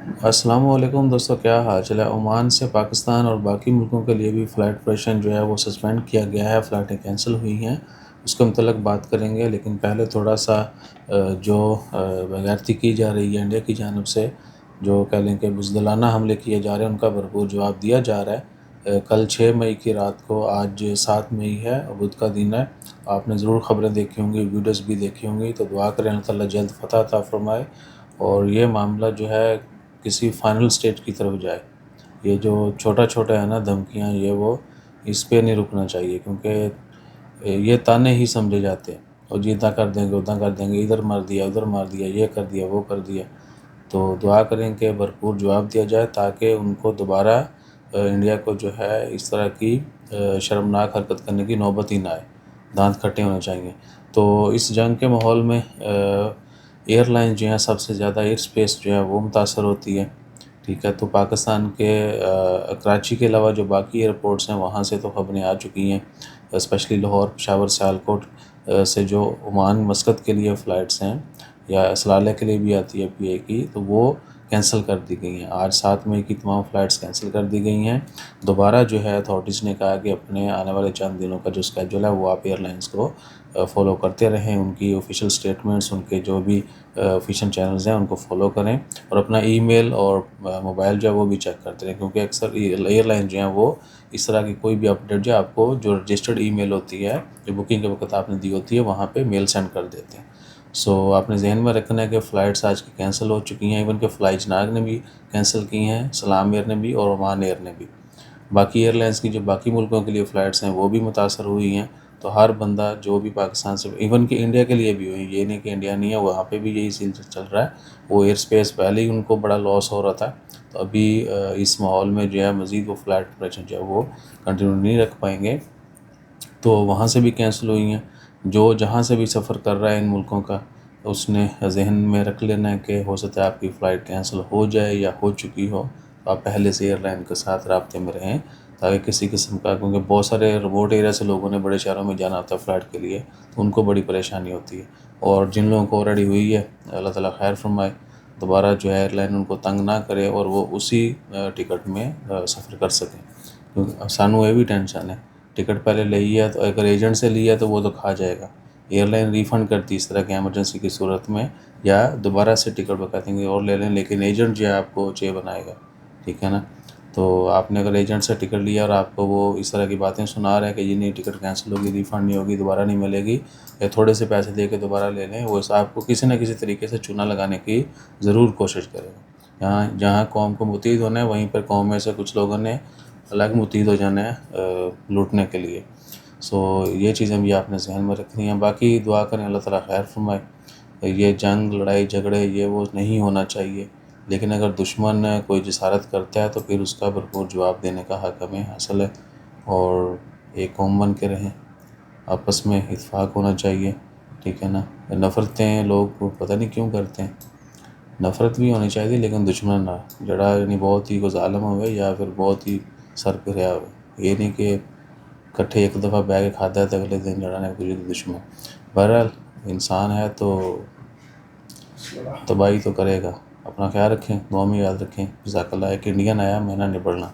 السلام علیکم دوستو، کیا حال چال ہے؟ عمان سے پاکستان اور باقی ملکوں کے لیے بھی فلائٹ آپریشن جو ہے وہ سسپینڈ کیا گیا ہے، فلائٹیں کینسل ہوئی ہیں، اس کے متعلق بات کریں گے۔ لیکن پہلے تھوڑا سا جو بغیرتی کی جا رہی ہے انڈیا کی جانب سے، جو کہہ لیں کہ بزدلانہ حملے کیے جا رہے ہیں، ان کا بھرپور جواب دیا جا رہا ہے۔ کل 6 مئی کی رات کو، آج 7 مئی ہے، بدھ کا دن ہے، آپ نے ضرور خبریں دیکھی ہوں گی، ویڈیوز بھی دیکھی ہوں گی، تو دعا کریں اللہ تعالیٰ جلد فتح عطا فرمائے اور یہ معاملہ جو ہے کسی فائنل سٹیج کی طرف جائے۔ یہ جو چھوٹا چھوٹا ہے نا دھمکیاں، یہ وہ اس پہ نہیں رکنا چاہیے، کیونکہ یہ تانے ہی سمجھے جاتے ہیں، اور جیتا کر دیں گے، ادھر کر دیں گے، ادھر مار دیا، ادھر مار دیا، یہ کر دیا، وہ کر دیا۔ تو دعا کریں کہ بھرپور جواب دیا جائے تاکہ ان کو دوبارہ انڈیا کو جو ہے اس طرح کی شرمناک حرکت کرنے کی نوبت ہی نہ آئے، دانت کھٹے ہونے چاہیے۔ تو اس جنگ کے ماحول میں ایئر لائن جو ہیں سب سے زیادہ، ایئر سپیس جو ہے وہ متاثر ہوتی ہے، ٹھیک ہے۔ تو پاکستان کے کراچی کے علاوہ جو باقی ایئرپورٹس ہیں وہاں سے تو خبریں آ چکی ہیں، اسپیشلی لاہور، پشاور، سیالکوٹ سے جو عمان مسقط کے لیے فلائٹس ہیں، یا صلالہ کے لیے بھی آتی ہے پی اے کی، تو وہ کینسل کر دی گئی ہیں۔ آج 7 مئی کی تمام فلائٹس کینسل کر دی گئی ہیں۔ دوبارہ جو ہے اتھارٹیز نے کہا کہ اپنے آنے والے چند دنوں کا جو اسکیجول ہے وہ آپ ایئر لائنس کو فالو کرتے رہیں، ان کی آفیشیل سٹیٹمنٹس، ان کے جو بھی آفیشیل چینلز ہیں ان کو فالو کریں، اور اپنا ای میل اور موبائل جو ہے وہ بھی چیک کرتے رہیں، کیونکہ اکثر ایئر لائن جو ہیں وہ اس طرح کی کوئی بھی اپڈیٹ جو آپ کو جو رجسٹرڈ ای میل ہوتی ہے، جو بکنگ کے وقت آپ نے دی ہوتی ہے، وہاں پہ میل سینڈ کر دیتے ہیں۔ سو آپ نے ذہن میں رکھنا ہے کہ فلائٹس آج کی کینسل ہو چکی ہیں، ایون کہ فلائی جناگ نے بھی کینسل کی ہیں، سلام ایئر نے بھی، اور عمان ایئر نے بھی۔ باقی ایئر لائنس کی جو باقی ملکوں کے لیے فلائٹس ہیں وہ بھی متاثر ہوئی ہیں۔ تو ہر بندہ جو بھی پاکستان سے، ایون کہ انڈیا کے لیے بھی ہوئی، یہ نہیں کہ انڈیا نہیں ہے، وہاں پہ بھی یہی سین چل رہا ہے۔ وہ ایئر سپیس پہلے ہی ان کو بڑا لاس ہو رہا تھا، تو ابھی اس ماحول میں جو ہے مزید وہ فلائٹ آپریشن جو ہے وہ کنٹینیو نہیں رکھ پائیں گے، تو وہاں سے بھی کینسل ہوئی ہیں۔ جو جہاں سے بھی سفر کر رہا ہے ان ملکوں کا، اس نے ذہن میں رکھ لینا ہے کہ ہو سکتا ہے آپ کی فلائٹ کینسل ہو جائے یا ہو چکی ہو، تو آپ پہلے سے ایئر لائن کے ساتھ رابطے میں رہیں، تاکہ کسی قسم کا، کیونکہ بہت سارے ریموٹ ایریا سے لوگوں نے بڑے شہروں میں جانا ہوتا ہے فلائٹ کے لیے، تو ان کو بڑی پریشانی ہوتی ہے، اور جن لوگوں کو آلریڈی ہوئی ہے اللہ تعالیٰ خیر فرمائے، دوبارہ جو ہے ایئر لائن ان کو تنگ نہ کرے اور وہ اسی ٹکٹ میں سفر کر سکیں، کیونکہ سانوں یہ بھی ٹینشن ہے، ٹکٹ پہلے لئی ہے تو اگر ایجنٹ سے لی ہے تو وہ تو کھا جائے گا، ایئر لائن ریفنڈ کرتی اس طرح کی ایمرجنسی کی صورت میں، یا دوبارہ سے ٹکٹ بتا گے اور لے لیں، لیکن ایجنٹ جو ہے آپ کو چے بنائے گا، ٹھیک ہے نا۔ تو آپ نے اگر ایجنٹ سے ٹکٹ لیا اور آپ کو وہ اس طرح کی باتیں سنا رہا ہے کہ یہ نہیں، ٹکٹ کینسل ہوگی، ریفنڈ نہیں ہوگی، دوبارہ نہیں ملے گی، یا تھوڑے سے پیسے دے کے دوبارہ لے لیں، وہ آپ کو کسی نہ کسی طریقے سے چونا لگانے کی ضرور کوشش کرے گا۔ جہاں قوم کو متحد ہونا ہے، وہیں پر قوم میں سے کچھ لوگوں نے الگ متحد ہو جانا ہے لوٹنے کے لیے۔ سو یہ چیزیں بھی آپ نے ذہن میں رکھنی ہیں۔ باقی دعا کریں اللہ تعالیٰ خیر فرمائے۔ یہ جنگ، لڑائی جھگڑے، یہ وہ نہیں ہونا چاہیے، لیکن اگر دشمن کوئی جسارت کرتا ہے تو پھر اس کا بھرپور جواب دینے کا حق ہمیں حاصل ہے، اور ایک قوم بن کے رہیں، آپس میں اتفاق ہونا چاہیے، ٹھیک ہے نا۔ نفرتیں لوگ پتہ نہیں کیوں کرتے ہیں، نفرت بھی ہونی چاہیے لیکن دشمن نہ، جڑا یعنی بہت ہی کوئی ظالم ہوئے یا پھر بہت ہی سر پہ رہا ہوئے، یہ نہیں کہ کٹھے ایک دفعہ بہ کے کھاتا ہے تو اگلے دن جڑانے کوئی دشمن۔ بہرحال انسان ہے تو تباہی تو کرے گا۔ اپنا خیال رکھیں، دعا میں یاد رکھیں۔ جزاک اللہ۔ ایک انڈین آیا، میں نہ نبڑنا۔